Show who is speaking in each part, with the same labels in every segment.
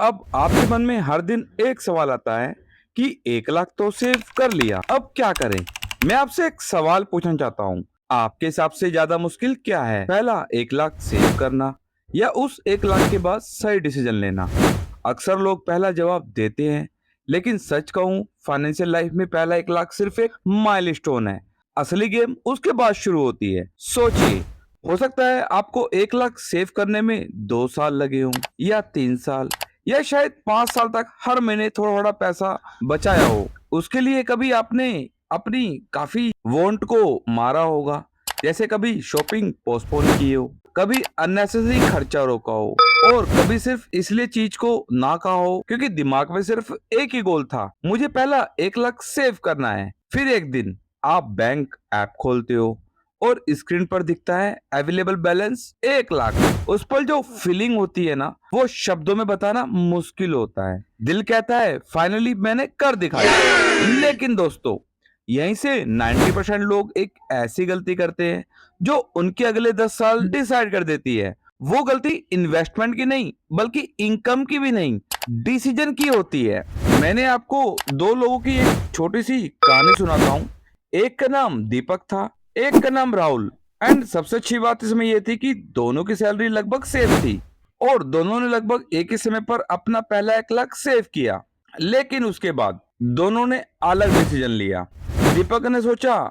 Speaker 1: अब आपके मन में हर दिन एक सवाल आता है कि 1 लाख तो सेव कर लिया, अब क्या करें। मैं आपसे एक सवाल पूछना चाहता हूँ, आपके हिसाब से ज्यादा मुश्किल क्या है, पहला 1 लाख सेव करना या उस 1 लाख के बाद सही डिसीजन लेना। अक्सर लोग पहला जवाब देते हैं, लेकिन सच कहूँ फाइनेंशियल लाइफ में पहला 1 लाख सिर्फ एक माइलस्टोन है। असली गेम उसके बाद शुरू होती है। सोचिए, हो सकता है आपको 1 लाख सेव करने में 2 साल लगे हों या 3 साल या शायद 5 साल तक हर महीने थोड़ा थोड़ा पैसा बचाया हो। उसके लिए कभी आपने अपनी काफी वांट को मारा होगा, जैसे कभी शॉपिंग पोस्टपोन की हो, कभी अननेसेसरी खर्चा रोका हो, और कभी सिर्फ इसलिए चीज को ना कहा हो क्योंकि दिमाग में सिर्फ एक ही गोल था, मुझे पहला 1 लाख सेव करना है। फिर एक दिन आप बैंक ऐप खोलते हो और स्क्रीन पर दिखता है अवेलेबल बैलेंस 1 लाख। उस पर जो फीलिंग होती है ना, वो शब्दों में बताना मुश्किल होता है। दिल कहता है फाइनली मैंने कर दिखाया। लेकिन दोस्तों, यहीं से 90% लोग एक ऐसी गलती करते हैं जो उनके अगले 10 साल डिसाइड कर देती है। वो गलती इन्वेस्टमेंट की नहीं, बल्कि इनकम की भी नहीं, डिसीजन की होती है। मैंने आपको दो लोगों की एक छोटी सी कहानी सुनाता हूँ। एक का नाम दीपक था, एक का नाम राहुल। एंड सबसे अच्छी बात इसमें यह थी कि दोनों की सैलरी लगभग सेम थी और दोनों ने लगभग एक ही समय पर अपना पहला 1 लाख सेव किया। लेकिन उसके बाद दोनों ने अलग डिसीजन लिया। दीपक ने सोचा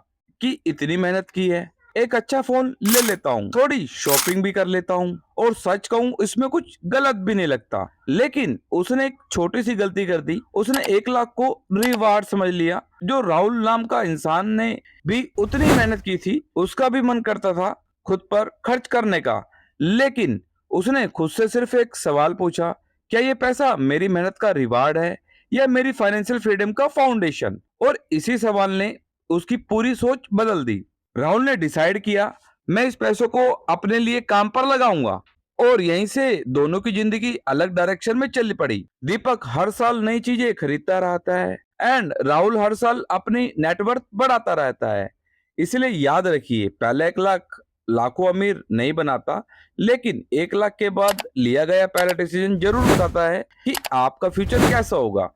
Speaker 1: कि इतनी मेहनत की है, एक अच्छा फोन ले लेता हूँ, थोड़ी शॉपिंग भी कर लेता हूँ, और सच कहूँ इसमें कुछ गलत भी नहीं लगता। लेकिन उसने एक छोटी सी गलती कर दी, उसने 1 लाख को रिवार्ड समझ लिया। जो राहुल नाम का इंसान ने भी उतनी मेहनत की थी, उसका भी मन करता था खुद पर खर्च करने का, लेकिन उसने खुद से सिर्फ एक सवाल पूछा, क्या ये पैसा मेरी मेहनत का रिवार्ड है या मेरी फाइनेंशियल फ्रीडम का फाउंडेशन। और इसी सवाल ने उसकी पूरी सोच बदल दी। राहुल ने डिसाइड किया, मैं इस पैसों को अपने लिए काम पर लगाऊंगा, और यहीं से दोनों की जिंदगी अलग डायरेक्शन में चली पड़ी। दीपक हर साल नई चीजें खरीदता रहता है एंड राहुल हर साल अपनी नेटवर्थ बढ़ाता रहता है। इसलिए याद रखिए, पहला 1 लाख लाखों अमीर नहीं बनाता, लेकिन 1 लाख के बाद लिया गया पहला डिसीजन जरूर बताता है कि आपका फ्यूचर कैसा होगा।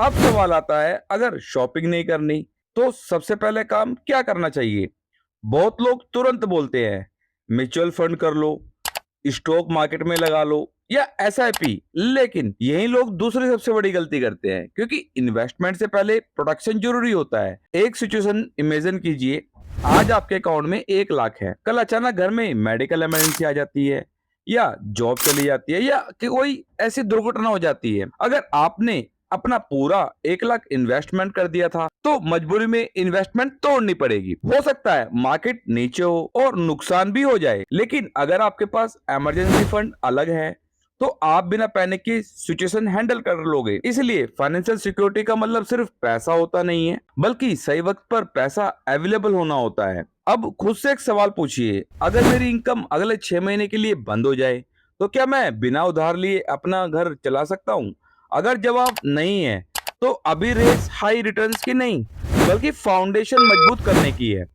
Speaker 1: अब सवाल आता है, अगर शॉपिंग नहीं करनी तो सबसे पहले काम क्या करना चाहिए। बहुत लोग तुरंत बोलते हैं म्यूचुअल फंड कर लो, स्टॉक मार्केट में लगा लो या एसआईपी। लेकिन यही लोग दूसरी सबसे बड़ी गलती करते हैं, क्योंकि इन्वेस्टमेंट से पहले प्रोटेक्शन जरूरी होता है। एक सिचुएशन इमेजिन कीजिए, आज आपके अकाउंट में 1 लाख है, कल अचानक घर में मेडिकल इमरजेंसी आ जाती है या जॉब चली जाती है या कि कोई ऐसी दुर्घटना हो जाती है। अगर आपने अपना पूरा 1 लाख इन्वेस्टमेंट कर दिया था, तो मजबूरी में इन्वेस्टमेंट तोड़नी पड़ेगी। हो सकता है मार्केट नीचे हो और नुकसान भी हो जाए, लेकिन अगर आपके पास इमरजेंसी फंड अलग है तो आप बिना पैनिक की सिचुएशन हैंडल कर लोगे। इसलिए फाइनेंशियल सिक्योरिटी का मतलब सिर्फ पैसा होता नहीं है, बल्कि सही वक्त पर पैसा अवेलेबल होना होता है। अब खुद से एक सवाल पूछिए, अगर मेरी इनकम अगले 6 महीने के लिए बंद हो जाए तो क्या मैं बिना उधार लिए अपना घर चला सकता हूँ। अगर जवाब नहीं है, तो अभी रेस हाई रिटर्न्स की नहीं, बल्कि फाउंडेशन मजबूत करने की है,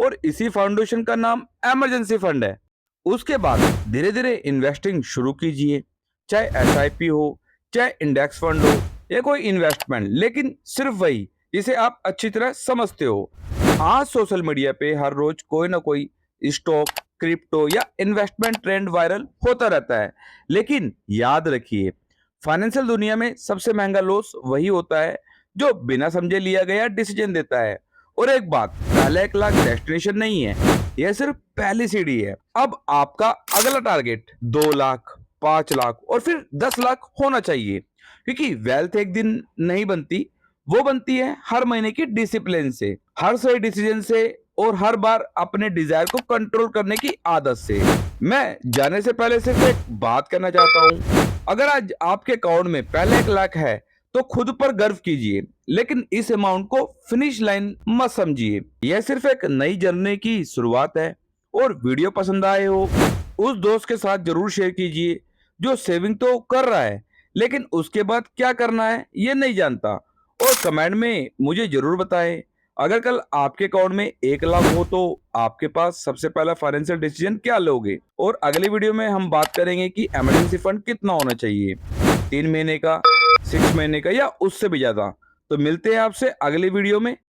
Speaker 1: और इसी फाउंडेशन का नाम इमरजेंसी फंड है। उसके बाद धीरे धीरे इन्वेस्टिंग शुरू कीजिए, चाहे एसआईपी हो, चाहे इंडेक्स फंड हो या कोई इन्वेस्टमेंट, लेकिन सिर्फ वही जिसे आप अच्छी तरह समझते हो। आज सोशल मीडिया पे हर रोज कोई ना कोई स्टॉक, क्रिप्टो या इन्वेस्टमेंट ट्रेंड वायरल होता रहता है, लेकिन याद रखिए, फाइनेंशियल दुनिया में सबसे महंगा लॉस वही होता है जो बिना समझे लिया गया डिसीजन देता है। और एक बात, पहला 1 लाख डेस्टिनेशन नहीं है, यह सिर्फ पहली सीढ़ी है। अब आपका अगला टारगेट 2 लाख, 5 लाख और फिर 10 लाख होना चाहिए, क्योंकि वेल्थ एक दिन नहीं बनती, वो बनती है हर महीने की डिसिप्लिन से, हर सही डिसीजन से, और हर बार अपने डिजायर को कंट्रोल करने की आदत से। मैं जाने से पहले सिर्फ एक बात करना चाहता हूँ, अगर आज आपके अकाउंट में पहले 1 लाख है तो खुद पर गर्व कीजिए, लेकिन इस अमाउंट को फिनिश लाइन मत समझिए। यह सिर्फ एक नई जर्नी की शुरुआत है। और वीडियो पसंद आए हो, उस दोस्त के साथ जरूर शेयर कीजिए जो सेविंग तो कर रहा है, लेकिन उसके बाद क्या करना है ये नहीं जानता। और कमेंट में मुझे जरूर बताएं, अगर कल आपके अकाउंट में 1 लाख हो तो आपके पास सबसे पहला फाइनेंशियल डिसीजन क्या लोगे। और अगली वीडियो में हम बात करेंगे कि इमरजेंसी फंड कितना होना चाहिए। 3 महीने का, 6 महीने का या उससे भी ज्यादा। तो मिलते हैं आपसे अगले वीडियो में।